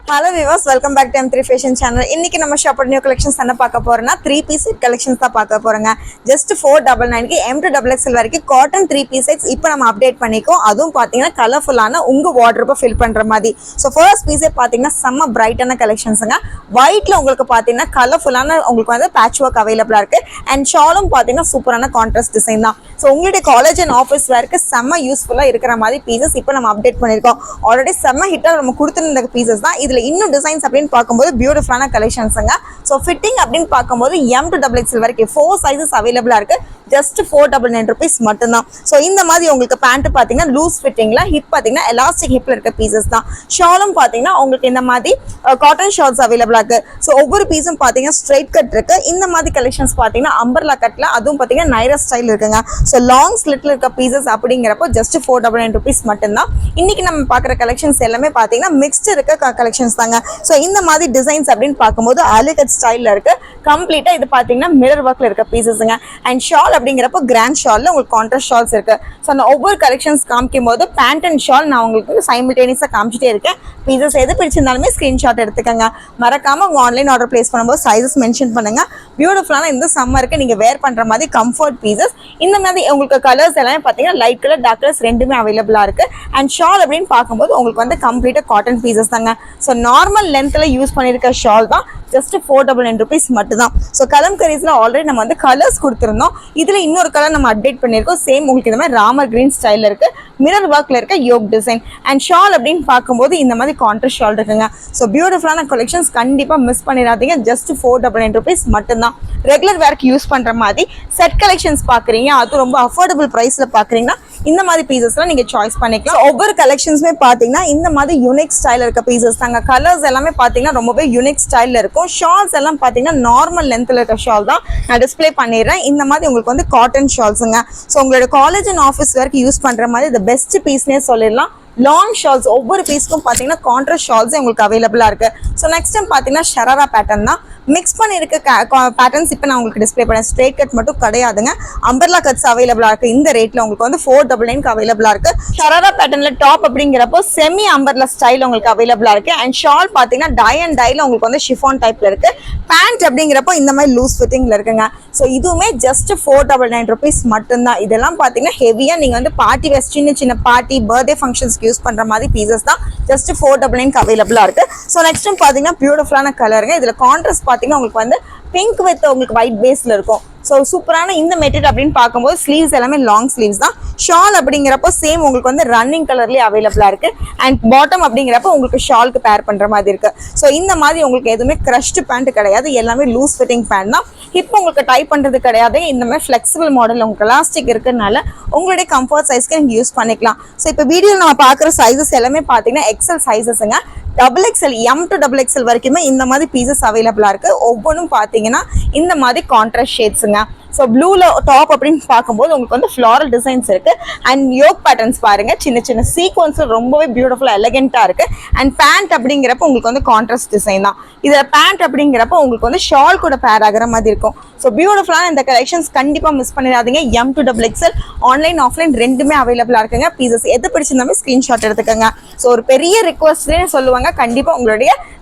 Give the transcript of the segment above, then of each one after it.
Hello viewers, welcome back to M3 Fashion Channel. இன்னைக்கு நம்ம ஷாப்போட நியூ கலெக்ஷன்ஸ் என்ன பார்க்க போறோம்னா 3 பீஸ் செட் கலெக்ஷன்ஸ் தான் பார்க்க போறோங்க. ஜஸ்ட் 499 க்கு M2XXL வரைக்கும் காட்டன் 3 பீஸ் செட்ஸ் இப்போ நம்ம அப்டேட் பண்ணிக்கோம். அதுவும் பாத்தீங்கன்னா கலர்ஃபுல்லான உங்க வார்ட்ரோபை ஃபில் பண்ற மாதிரி. சோ ஃபர்ஸ்ட் பீஸே பாத்தீங்கன்னா செம்ம பிரைட்டான கலெக்ஷன்ஸ்ங்க. ஒயிட்ல உங்களுக்கு பாத்தீங்கன்னா கலர்ஃபுல்லான உங்களுக்கு வந்து பேட்ச் ஒர்க் அவைலபிளா இருக்கு. அண்ட் ஷாலும் பாத்தீங்கன்னா சூப்பரான கான்ட்ராஸ்ட் டிசைன் தான். சோ உங்களுடைய காலேஜ் அண்ட் ஆஃபீஸ் வேர்க்கு செம்ம யூஸ்ஃபுல்லா இருக்கிற மாதிரி பீசஸ் இப்போ நம்ம அப்டேட் பண்ணிருக்கோம். ஆல்ரெடி செம்ம ஹிட்டா நம்ம கொடுத்திருந்த பீசஸ் தான். இதுல இன்னும் டிசைன்ஸ் அப்படின்னு பார்க்கும்போது பியூட்டிஃபுல்லான கலெக்ஷன்ஸ்ங்க. ஸோ ஃபிட்டிங் அப்படின்னு பார்க்கும்போது M2XXL வரைக்கும் 4 சைஸஸ் அவைலபிளா இருக்கு. ஜஸ்ட் 499 rupees மட்டும்தான். ஸோ இந்த மாதிரி உங்களுக்கு பேண்ட் பார்த்தீங்கன்னா லூஸ் ஃபிட்டிங்ல ஹிப் பார்த்தீங்கன்னா எலாஸ்டிக் ஹிப்ல இருக்க பீசஸ் தான். ஷாலும் பார்த்தீங்கன்னா உங்களுக்கு இந்த மாதிரி காட்டன் ஷால்ஸ் அவைலபிளா இருக்கு. ஸோ ஒவ்வொரு பீஸும் பார்த்தீங்கன்னா ஸ்ட்ரைட் கட் இருக்கு. இந்த மாதிரி கலெக்ஷன்ஸ் பார்த்தீங்கன்னா அம்பர்லா கட்ல அதுவும் பார்த்தீங்கன்னா நைரா ஸ்டைல் இருக்குங்க. ஸோ லாங் ஸ்லிட்ல இருக்க பீசஸ் அப்படிங்கிறப்போ ஜஸ்ட் 499 rupees மட்டும்தான். இன்னைக்கு நம்ம பார்க்குற கலெக்ஷன்ஸ் எல்லாமே பார்த்தீங்கன்னா மிக்ஸ்டு இருக்க கலெக்ஷன்ஸ் தாங்க. ஸோ இந்த மாதிரி டிசைன்ஸ் அப்படின்னு பார்க்கும்போது அலிகட் ஸ்டைல்ல இருக்கு. கம்ப்ளீட்டா இது பார்த்தீங்கன்னா மிரர் ஒர்க்ல இருக்க பீசஸ்ங்க. அண்ட் ஷால் அப்படிங்கிறப்போ கிராண்ட் ஷால்ல உங்களுக்கு கான்ட்ராஸ்ட் ஷால்ஸ் இருக்கு. ஸோ நான் ஒவ்வொரு கலெக்ஷன்ஸ் காமிக்கும் போது பேண்ட் அண்ட் ஷால் நான் உங்களுக்கு சைமல்டேனியஸா காமிச்சிட்டே இருக்கேன். பீசஸ் எது பிடிச்சிருந்தாலுமே ஸ்கிரீன்ஷாட் எடுத்துக்கங்க. மறக்காம உங்க ஆன்லைன் ஆர்டர் பிளேஸ் பண்ணும்போது சைஸஸ் மென்ஷன் பண்ணுங்க. பியூட்டிஃபுல்லான இந்த சம்மருக்கு நீங்க வேர் பண்ற மாதிரி கம்ஃபர்ட் பீசஸ். இந்த மாதிரி உங்களுக்கு கலர்ஸ் எல்லாமே பார்த்தீங்கன்னா லைட் கலர் டார்க் கலர்ஸ் ரெண்டுமே அவைலபிளா இருக்கு. அண்ட் ஷால் அப்படின்னு பார்க்கும்போது உங்களுக்கு வந்து கம்ப்ளீட்டா காட்டன் பீசஸ் தாங்க. ஸோ நார்மல் லென்த்ல யூஸ் பண்ணிருக்க ஷால் தான் ஜஸ்ட் 499 rupees மட்டும் தான். ஸோ கலம்கரீஸ்ல ஆல்ரெடி நம்ம வந்து கலர்ஸ் கொடுத்துருந்தோம். இதுல இன்னொரு கலர் நம்ம அப்டேட் பண்ணிருக்கோம். சேம் உங்களுக்கு இந்த மாதிரி ராமர் கிரீன் ஸ்டைல்ல இருக்கு. மிரர் ஒர்க்ல இருக்க யோக் டிசைன். அண்ட் ஷால் அப்படின்னு பார்க்கும்போது இந்த மாதிரி கான்ட்ராஸ்ட் ஷால் இருக்குங்க. ஸோ பியூட்டிஃபுல்லான கலெக்ஷன்ஸ் கண்டிப்பா மிஸ் பண்ணிடாதீங்க. ஜஸ்ட் 499 rupees மட்டும் தான். ரெகுலர் வேர்க்கு யூஸ் பண்ற மாதிரி செட் கலெக்ஷன்ஸ் பாக்குறீங்க, அது ரொம்ப அஃபோர்டபுள் பிரைஸ்ல பாக்குறீங்கன்னா இந்த மாதிரி பீசஸ்லாம் நீங்க சாய்ஸ் பண்ணிக்கலாம். ஒவ்வொரு கலெக்ஷன்ஸுமே பாத்தீங்கன்னா இந்த மாதிரி யூனிக் ஸ்டைல் இருக்க பீசஸ் தாங்க. கலர்ஸ் எல்லாமே பாத்தீங்கன்னா ரொம்பவே யூனிக் ஸ்டைல்ல இருக்கும். ஷால்ஸ் எல்லாம் பாத்தீங்கன்னா நார்மல் லென்த்ல இருக்க ஷால் தான் நான் டிஸ்பிளே பண்ணிடுறேன். இந்த மாதிரி உங்களுக்கு வந்து காட்டன் ஷால்ஸுங்க. ஸோ உங்களோட காலேஜ் அண்ட் ஆஃபீஸ் வேர்க்கு யூஸ் பண்ற மாதிரி இந்த பெஸ்ட் பீஸ்னே சொல்லிடலாம். லாங் ஷால்ஸ் ஒவ்வொரு பீஸ்க்கும் பார்த்தீங்கன்னா கான்ட்ராஸ்ட் ஷால்ஸ் உங்களுக்கு அவைலபிளா இருக்கு. ஸோ நெக்ஸ்ட் டைம் பார்த்தீங்கன்னா ஷராரா பேட்டர்ன் தான். மிக்ஸ் பண்ணிருக்க பேட்டர்ன்ஸ் இப்போ நான் உங்களுக்கு டிஸ்பிளே பண்ணேன். ஸ்ட்ரெயிட் கட் மட்டும் கிடையாதுங்க. அம்பர்லா கட்ஸ் அவைலபிளா இருக்கு. இந்த ரேட்ல உங்களுக்கு வந்து 499 அவைலபிளா இருக்கு. ஷராரா பேட்டர்ன்ல டாப் அப்படிங்கிறப்போ செமி அம்பர்லா ஸ்டைல் உங்களுக்கு அவைலபிளா இருக்கு. அண்ட் ஷால் பார்த்தீங்கன்னா டை அண்ட் டைல உங்களுக்கு வந்து ஷிஃபான் டைப்ல இருக்கு. பேண்ட் அப்படிங்கிறப்போ இந்த மாதிரி லூஸ் ஃபிட்டிங்ல இருக்குங்க. ஸோ இதுவுமே ஜஸ்ட் 499 rupees மட்டும்தான். இதெல்லாம் பார்த்தீங்கன்னா ஹெவியா நீங்க வந்து பார்ட்டி வேஸ்ட் சின்ன சின்ன பார்ட்டி பர்த்டே ஃபங்க்ஷன்ஸ்க்கு யூஸ் பண்ற மாதிரி பீசஸ் தான். ஜஸ்ட் 499 அவைலபிளா இருக்கு. ஸோ நெக்ஸ்ட் பாத்தீங்கன்னா பியூட்டிஃபுல்லான கலருங்க. இதுல கான்ட்ராஸ்ட் பாத்தீங்கன்னா உங்களுக்கு வந்து பிங்க் வித் உங்களுக்கு ஒயிட் பேஸ்ல இருக்கும். ஸோ சூப்பரான இந்த மெட்டீரியல் அப்படின்னு பார்க்கும்போது ஸ்லீவ்ஸ் எல்லாமே லாங் ஸ்லீவ்ஸ் தான். ஷால் அப்படிங்கிறப்போ சேம் உங்களுக்கு வந்து ரன்னிங் கலர்லேயே அவைலபிளா இருக்கு. அண்ட் பாட்டம் அப்படிங்கிறப்போ உங்களுக்கு ஷால்க்கு பேர் பண்ற மாதிரி இருக்கு. ஸோ இந்த மாதிரி உங்களுக்கு எதுவுமே கிரஷ்டு பேண்ட் கிடையாது. எல்லாமே லூஸ் ஃபிட்டிங் பேண்ட் தான். இப்போ உங்களுக்கு டைப் பண்றது கிடையாது. இந்த மாதிரி ஃபிளெக்சிபிள் மாடல் உங்களுக்கு எலாஸ்டிக் இருக்கிறதுனால உங்களுடைய கம்ஃபர்ட் சைஸ்க்கு நீங்க யூஸ் பண்ணிக்கலாம். ஸோ இப்போ வீடியோவில் நம்ம பார்க்குற சைஸஸ் எல்லாமே பார்த்தீங்கன்னா எக்ஸல் சைஸஸ்ங்க. XXL M2XXL வரைக்குமே இந்த மாதிரி பீசஸ் அவைலபிளா இருக்கு. ஒவ்வொன்றும் பார்த்தீங்கன்னா இந்த மாதிரி கான்ட்ராஸ்ட் ஷேட்ஸுங்க. ஸோ ப்ளூல டாப் அப்படின்னு பார்க்கும்போது உங்களுக்கு வந்து ஃப்ளாரல் டிசைன்ஸ் இருக்கு. அண்ட் யோக் பேட்டர்ன்ஸ் பாருங்க, சின்ன சின்ன சீக்வன்ஸ் ரொம்பவே பியூட்டிஃபுல்லா எலகென்ட்டா இருக்கு. அண்ட் பேண்ட் அப்படிங்கிறப்ப உங்களுக்கு வந்து கான்ட்ராஸ்ட் டிசைன் தான். இதுல பேண்ட் அப்படிங்கிறப்ப உங்களுக்கு வந்து ஷால் கூட பேர் ஆகிற மாதிரி இருக்கும். ஸோ பியூட்டிஃபுல்லான இந்த கலெக்ஷன்ஸ் கண்டிப்பா மிஸ் பண்ணிடாதீங்க. M2XXL ஆன்லைன் ஆஃப்லைன் ரெண்டுமே அவைலபிளா இருக்குங்க. பீசஸ் எது பிடிச்சிருந்தாலும் ஸ்கிரீன்ஷாட் எடுத்துக்கோங்க. ஸோ ஒரு பெரிய ரிக்வஸ்ட்னே சொல்லுவாங்க. கண்டிப்பா உங்களுடைய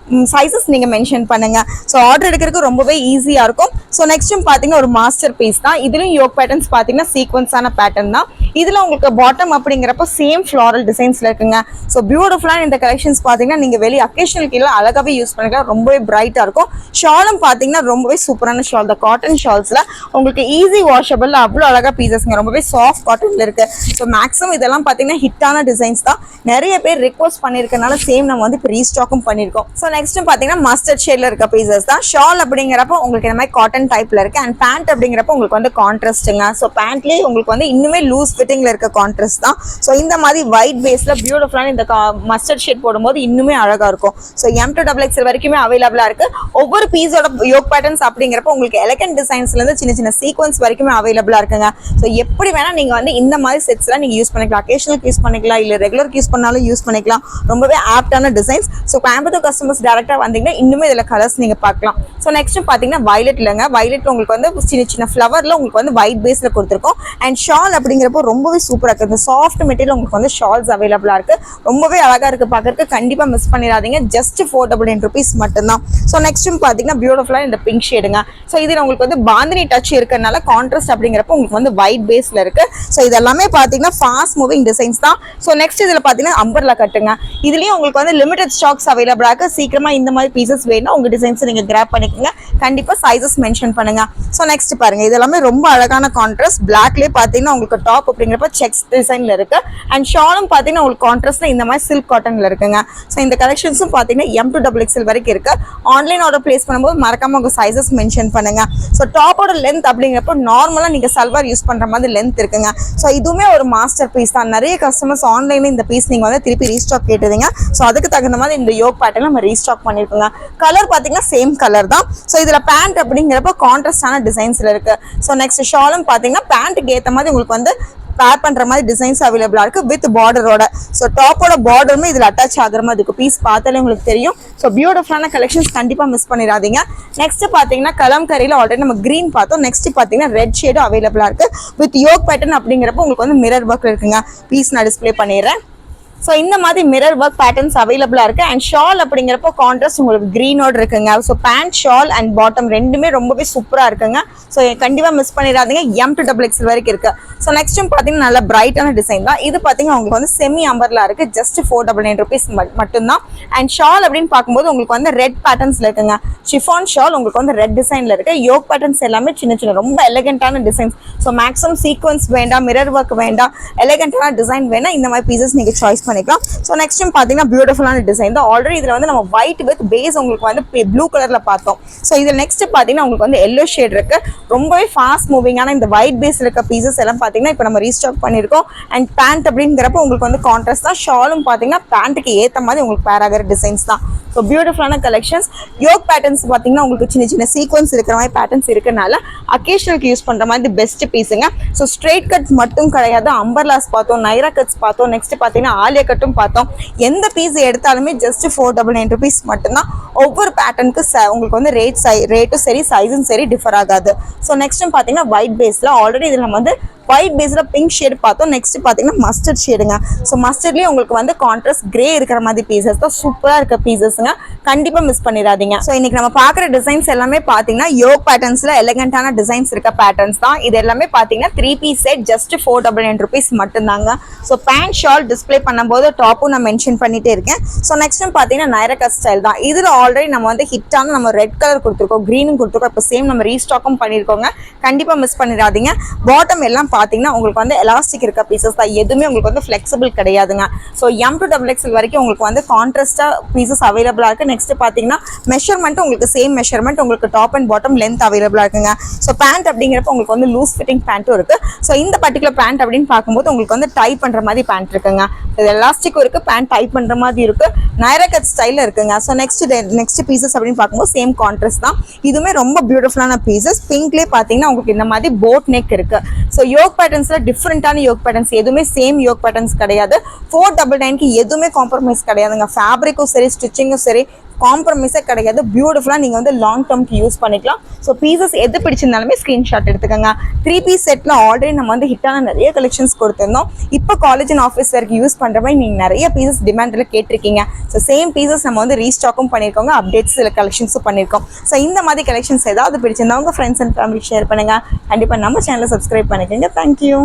சைஸஸ் நீங்க மென்ஷன் பண்ணுங்க. ஸோ ஆர்டர் எடுக்கிறதுக்கு ரொம்பவே ஈஸியா இருக்கும். ஸோ நெக்ஸ்ட் பாத்தீங்கன்னா ஒரு மாஸ்டர் பீஸ் தான். இதுலயும் யோக் பேட்டர்ன்ஸ் பாத்தீங்கன்னா சீக்வன்ஸான பேட்டர்ன் தான். இதுல உங்களுக்கு பாட்டம் அப்படிங்கிறப்ப சேம் ஃபிளாரல் டிசைன்ஸ்ல இருக்குங்க. ஸோ பியூட்டிஃபுல்லான இந்த கலெக்ஷன்ஸ் பாத்தீங்கன்னா நீங்க வெளியே அக்கேஷனல் கீழே அழகாவே யூஸ் பண்ணிக்கலாம். ரொம்பவே பிரைட்டா இருக்கும். ஷாலும் பாத்தீங்கன்னா ரொம்பவே சூப்பரான ஷால் தான். காட்டன் ஷால்ஸ்ல உங்களுக்கு ஈஸி வாஷபிள் அவ்வளோ அழகா பீசஸ்ங்க. ரொம்பவே சாஃப்ட் காட்டன்ல இருக்கு. ஸோ மேக்ஸிமம் இதெல்லாம் பாத்தீங்கன்னா ஹிட்டான டிசைன்ஸ் தான். நிறைய பேர் ரிக்வஸ்ட் பண்ணிருக்கனால சேம் நம்ம வந்து இப்போ ரீஸ்டாக்கும் பண்ணிருக்கோம். ஸோ நெக்ஸ்ட் பாத்தீங்கன்னா மஸ்டர்ட் ஷேட்ல இருக்க பீசஸ் தான். ஷால் அப்படிங்கிறப்ப உங்களுக்கு இந்த மாதிரி காட்டன் டைப்ல இருக்கு. அண்ட் பேண்ட் அப்படிங்கிறப்ப உங்களுக்கு வந்து கான்ட்ராஸ்ட்டுங்க. ஸோ பேண்ட்லேயே உங்களுக்கு வந்து இன்னுமே லூஸ் ஃபிட்டிங்ல இருக்க கான்ட்ராஸ்ட் தான். ஸோ இந்த மாதிரி ஒயிட் பேஸ்ல பியூட்டிஃபுல்லான இந்த மஸ்டர்ட் ஷேட் போடும்போது இன்னுமே அழகா இருக்கும். ஸோ M2XXL வரைக்குமே அவைலபிளா இருக்கு. ஒவ்வொரு பீஸோட யோக் பேட்டர்ன்ஸ் அப்படிங்கிறப்ப உங்களுக்கு எலகன்ட் டிசைன்ஸ்ல இருந்து சின்ன சின்ன சீக்வன்ஸ் வரைக்குமே அவைலபிளா இருக்குங்க. ஸோ எப்படி வேணா நீங்க வந்து இந்த மாதிரி செட்ஸ்லாம் நீங்க யூஸ் பண்ணிக்கலாம். அக்கேஷனலுக்கு யூஸ் பண்ணிக்கலாம், இல்ல ரெகுலருக்கு யூஸ் பண்ணாலும் யூஸ் பண்ணிக்கலாம். ரொம்பவே ஆப்டான டிசைன்ஸ். ஸோ கோயம்புத்தூர் கஸ்டமர்ஸ் டேரெக்டாக வந்தீங்கன்னா இன்னுமே இதில் கலர்ஸ் நீங்கள் பார்க்கலாம். ஸோ நெக்ஸ்ட் பார்த்தீங்கன்னா வயலட் இல்லைங்க, வயலட் உங்களுக்கு வந்து சின்ன சின்ன ஃப்ளவரில் உங்களுக்கு வந்து ஒயிட் பேஸில் கொடுத்துருக்கோம். அண்ட் ஷால் அப்படிங்கிறப்போ ரொம்பவே சூப்பராக இருக்குது. இந்த சாஃப்ட் மெட்டீரியல் உங்களுக்கு வந்து ஷால்ஸ் அவைலபிளாக இருக்குது. ரொம்பவே அழகாக இருக்குது பார்க்கறதுக்கு. கண்டிப்பாக மிஸ் பண்ணிடாதீங்க. ஜஸ்ட் 499 rupees மட்டும்தான். ஸோ நெக்ஸ்ட்டும் பார்த்தீங்கன்னா பியூட்டிஃபுல்லாக இந்த பிங்க் ஷேடுங்க. ஸோ இதில் உங்களுக்கு வந்து பாந்தினி டச் இருக்கிறதுனால கான்ட்ராஸ்ட் அப்படிங்கிறப்போ உங்களுக்கு வந்து ஒயிட் பேஸில் இருக்குது. ஸோ இதெல்லாமே பார்த்தீங்கன்னா ஃபாஸ்ட் மூவிங் டிசைன்ஸ் தான். ஸோ நெக்ஸ்ட் இதில் பார்த்தீங்கன்னா அம்பர்லா கட்டுங்க. இதுலேயும் உங்களுக்கு வந்து லிமிடெட் ஸ்டாக்ஸ் அவைலபிளாக இருக்குது. சீக்கிரமாக இந்த மாதிரி பீசஸ் வேணும் உங்கள் டிசைன்ஸ் நீங்கள் கிராப் பண்ணிக்கோங்க. கண்டிப்பாக சைஸஸ் மென்ஷன் பண்ணுங்க. ஸோ நெக்ஸ்ட் பாருங்க, இதெல்லாமே ரொம்ப அழகான கான்ட்ராஸ்ட். பிளாக்லேயே பார்த்தீங்கன்னா உங்களுக்கு டாப் அப்படிங்கிறப்ப செக்ஸ் டிசைனில் இருக்கு. அண்ட் ஷாலும் பார்த்தீங்கன்னா உங்களுக்கு கான்ட்ராஸ்ட்ல இந்த மாதிரி சில்க் காட்டன்ல இருக்குங்க. ஸோ இந்த கலெக்ஷன்ஸும் பார்த்தீங்கன்னா M2XXL வரைக்கும் இருக்கு. ஆன்லைன் ஆர்டர் பிளேஸ் பண்ணும்போது மறக்காம உங்க சைஸஸ் மென்ஷன் பண்ணுங்க. ஸோ டாப்போட லென்த் அப்படிங்கிறப்ப நார்மலாக நீங்க சல்வார் யூஸ் பண்ற மாதிரி லென்த் இருக்குங்க. ஸோ இதுவுமே ஒரு மாஸ்டர் பீஸ் தான். நிறைய கஸ்டமர்ஸ் ஆன்லைன்ல இந்த பீஸ் நீங்க வந்து திருப்பி ரீஸ்டாக் கேட்டதுங்க. ஸோ அதுக்கு தகுந்த மாதிரி இந்த யோக் பேட்டர்ன் நம்ம ரீஸ்டாக் பண்ணிருக்கோங்க. கலர் பார்த்தீங்கன்னா சேம் கலர் தான். ஸோ இதுல பேண்ட் அப்படிங்கிறப்ப கான்ட்ராஸ்டான டிசைன்ஸ்ல இருக்கு. ஸோ நெக்ஸ்ட் ஷாலும் பார்த்தீங்கன்னா பேண்ட்டுக்கு ஏற்ற மாதிரி உங்களுக்கு வந்து பேர் பண்ற மாதிரி டிசைன்ஸ் அவைலபிளா இருக்கு வித் பார்டரோட. ஸோ டாப்போட பார்டருமே இதுல அட்டாச் ஆகிற மாதிரி இருக்கும். பீஸ் பார்த்தாலே உங்களுக்கு தெரியும். ஸோ பியூட்டிஃபுல்லான கலெக்ஷன்ஸ் கண்டிப்பா மிஸ் பண்ணிடாதீங்க. நெக்ஸ்ட் பாத்தீங்கன்னா கலம்கரியில ஆல்ரெடி நம்ம கிரீன் பார்த்தோம். நெக்ஸ்ட் பாத்தீங்கன்னா ரெட் ஷேடும் அவைலபிளா இருக்கு வித் யோக் பேட்டர்ன் அப்படிங்கிறப்ப உங்களுக்கு வந்து மிரர் ஒர்க் இருக்குங்க. பீஸ் நான் டிஸ்பிளே பண்ணிடுறேன். ஸோ இந்த மாதிரி மிரர் ஒர்க் பேட்டர்ன்ஸ் அவைலபிளாக இருக்குது. அண்ட் ஷால் அப்படிங்கிறப்போ கான்ட்ராஸ்ட் உங்களுக்கு க்ரீனோடு இருக்குங்க. So pant shawl and bottom ரெண்டுமே ரொம்பவே சூப்பராக இருக்குங்க. ஸோ கண்டிப்பாக மிஸ் பண்ணிடாதீங்க. M2XXL வரைக்கும் இருக்குது. ஸோ நெக்ஸ்ட்டும் பார்த்தீங்கன்னா நல்ல பிரைட்டான டிசைன் தான். இது பார்த்தீங்கன்னா உங்களுக்கு வந்து செமி அம்பர்லா இருக்குது. ஜஸ்ட் 499 rupees மட்டும்தான். அண்ட் ஷால் அப்படின்னு பார்க்கும்போது உங்களுக்கு வந்து ரெட் பேட்டர்ன்ஸில் இருக்குங்க. ஷிஃபான் ஷால் உங்களுக்கு வந்து ரெட் டிசைனில் இருக்குது. யோக் பேட்டர்ன்ஸ் எல்லாமே சின்ன சின்ன ரொம்ப எலகென்ட்டான டிசைன்ஸ். ஸோ மேக்ஸிமம் சீக்வன்ஸ் வேண்டாம், மிரர் ஒர்க் வேண்டாம், எலகென்ட்டான டிசைன் வேணால் இந்த மாதிரி பீசஸ் நீங்கள் சாய்ஸ் பண்ணிக்கலாம். ஸோ நெக்ஸ்ட் பார்த்தீங்கன்னா பியூட்டிஃபுல்லான டிசைன் தான். ஆல்ரெடி இதில் வந்து நம்ம ஒயிட் வித் பேஸ் உங்களுக்கு வந்து ப்ளூ கலரில் பார்த்தோம். ஸோ இதில் நெக்ஸ்ட் பார்த்தீங்கன்னா உங்களுக்கு வந்து எல்லோ ஷேட் இருக்கு. ரொம்பவே ஃபாஸ்ட் மூவிங்கான இந்த ஒயிட் பேஸ் இருக்க பீசஸ் எல்லாம் பார்த்தீங்கன்னா இப்போ நம்ம ரீஸ்டாக் பண்ணியிருக்கோம். அண்ட் பேண்ட் அப்படிங்கிறப்ப உங்களுக்கு வந்து கான்ட்ராஸ்ட் தான். ஷாலும் பார்த்தீங்கன்னா பேண்ட்டுக்கு ஏற்ற மாதிரி உங்களுக்கு பேர் ஆகிற டிசைன்ஸ் தான். ஸோ பியூட்டிஃபுல்லான கலெக்ஷன்ஸ். யோக் பேட்டர்ன்ஸ் பார்த்தீங்கன்னா உங்களுக்கு சின்ன சின்ன சீக்வன்ஸ் இருக்கிற மாதிரி பேட்டர்ன்ஸ் இருக்கனால அக்கேஷனலுக்கு யூஸ் பண்ணுற மாதிரி பெஸ்ட் பீஸுங்க. ஸோ ஸ்ட்ரெயிட் கட் மட்டும் கிடையாது, அம்பர்லாஸ் பார்த்தோம், நைரா கட்ஸ் பார்த்தோம், நெக்ஸ்ட் பார்த்தீங்கன்னா ஆலியா கட்டும் பார்த்தோம். எந்த பீஸ் எடுத்தாலுமே ஜஸ்ட் 499 rupees மட்டும்தான். ஒவ்வொரு பேட்டர்னுக்கு உங்களுக்கு வந்து ரேட்டும் சரி சைஸும் சரி டிஃபர் ஆகாது. ஸோ நெக்ஸ்ட் பார்த்தீங்கன்னா ஒயிட் பேஸில் ஆல்ரெடி இதில் நம்ம வந்து ஒயிட் பேஸில் பிங்க் ஷேடு பார்த்தோம். நெக்ஸ்ட் பார்த்தீங்கன்னா மஸ்டர்ட் ஷேடுங்க. ஸோ மஸ்டர்ட்லேயே உங்களுக்கு வந்து கான்ட்ராஸ்ட் கிரே இருக்கிற மாதிரி பீசஸ் தான். சூப்பராக இருக்க பீசஸ்ங்க. கண்டிப்பாக மிஸ் பண்ணிடாதீங்க. ஸோ இன்னைக்கு நம்ம பார்க்குற டிசைன்ஸ் எல்லாமே பார்த்தீங்கன்னா யோக் பேட்டர்ன்ஸில் எலகென்ட்டான டிசைன்ஸ் இருக்க பேட்டர்ன்ஸ் தான். இது எல்லாமே பார்த்தீங்கன்னா 3 piece செட் ஜஸ்ட் 499 rupees மட்டும்தாங்க. ஸோ பேண்ட் ஷால் டிஸ்பிளே பண்ணும்போது டாப்பும் நான் மென்ஷன் பண்ணிட்டே இருக்கேன். ஸோ நெக்ஸ்ட் பார்த்தீங்கன்னா நைரா கட் ஸ்டைல் தான். இதில் ஆல்ரெடி நம்ம வந்து ஹிட்டான நம்ம ரெட் கலர் கொடுத்துருக்கோம், க்ரீனும் கொடுத்துருக்கோம். இப்போ சேம் நம்ம ரீஸ்டாக்கும் பண்ணியிருக்கோங்க. கண்டிப்பாக மிஸ் பண்ணிடாதீங்க. பாட்டம் எல்லாம் பார்த்தீங்கன்னா உங்களுக்கு வந்து எலாஸ்டிக் இருக்க பீசஸ் தான். எதுவுமே உங்களுக்கு வந்து ஃப்ளெக்சிபிள் கிடையாதுங்க. ஸோ M2XXL வரைக்கும் உங்களுக்கு வந்து கான்ட்ராஸ்டாக பீசஸ் அவைலபிளாக இருக்குது. நெக்ஸ்ட் பார்த்தீங்கன்னா மெஷர்மெண்ட் உங்களுக்கு சேம் மெஷர்மெண்ட் உங்களுக்கு டாப் அண்ட் பாட்டம் லென்த் அவைலபிளாக இருக்குங்க. ஸோ பேண்ட் அப்படிங்கிறப்ப உங்களுக்கு வந்து லூஸ் ஃபிட்டிங் பேண்ட்டும் இருக்குது. ஸோ இந்த பர்டிகுலர் பேண்ட் அப்படின்னு பார்க்கும்போது உங்களுக்கு வந்து டைப் பண்ணுற மாதிரி பேண்ட் இருக்குங்க. இது எலாஸ்டிக்கும் இருக்குது, பேண்ட் டைப் பண்ணுற மாதிரி இருக்குது, நைரா கட் ஸ்டைலில் இருக்குங்க. ஸோ நெக்ஸ்ட் பீசஸ் அப்படின்னு பார்க்கும்போது சேம் கான்ட்ராஸ்ட் தான். இதுவுமே ரொம்ப பியூட்டிஃபுல்லான பீசஸ். பிங்க்லேயே பார்த்தீங்கன்னா உங்களுக்கு இந்த மாதிரி போட் நெக் இருக்குது. ஸோ யோக் பேட்டர்ன்ஸில் டிஃப்ரெண்ட்டான யோக் பேட்டர்ன்ஸ், எதுவுமே சேம் யோக் பேட்டர்ன்ஸ் கிடையாது. 499க்கு எதுவுமே காம்ப்ரமைஸ் கிடையாதுங்க. ஃபேப்ரிக்கும் சரி ஸ்டிச்சிங்கும் சரி காம்ப்ரமைஸே கிடையாது. பியூட்டிஃபுல்லாக நீங்கள் வந்து லாங் டேர்ம்க்கு யூஸ் பண்ணிக்கலாம். ஸோ பீசஸ் எது பிடிச்சிருந்தாலுமே ஸ்க்ரீன்ஷாட் எடுத்துக்கோங்க. 3 piece செட்டில் ஆல்ரெடி நம்ம வந்து ஹிட்டான நிறைய கலெக்ஷன்ஸ் கொடுத்துருந்தோம். இப்போ காலேஜ் அண்ட் ஆஃபீஸ் வரைக்கும் யூஸ் பண்ணுற மாதிரி நீங்கள் நிறைய பீசஸ் டிமாண்டில் கேட்டிருக்கீங்க. ஸோ சேம் பீசஸ் நம்ம வந்து ரீஸ்டாக்கும் பண்ணியிருக்கோங்க, அப்டேட்ஸ் சில கலெக்ஷன்ஸும் பண்ணியிருக்கோம். ஸோ இந்த மாதிரி கலெக்ஷன்ஸ் ஏதாவது பிடிச்சிருந்தா உங்கள் ஃப்ரெண்ட்ஸ் அண்ட் ஃபேமிலி ஷேர் பண்ணுங்கள். கண்டிப்பாக நம்ம சேனலை சப்ஸ்கிரைப் பண்ணிக்கோங்க. தேங்க்யூ.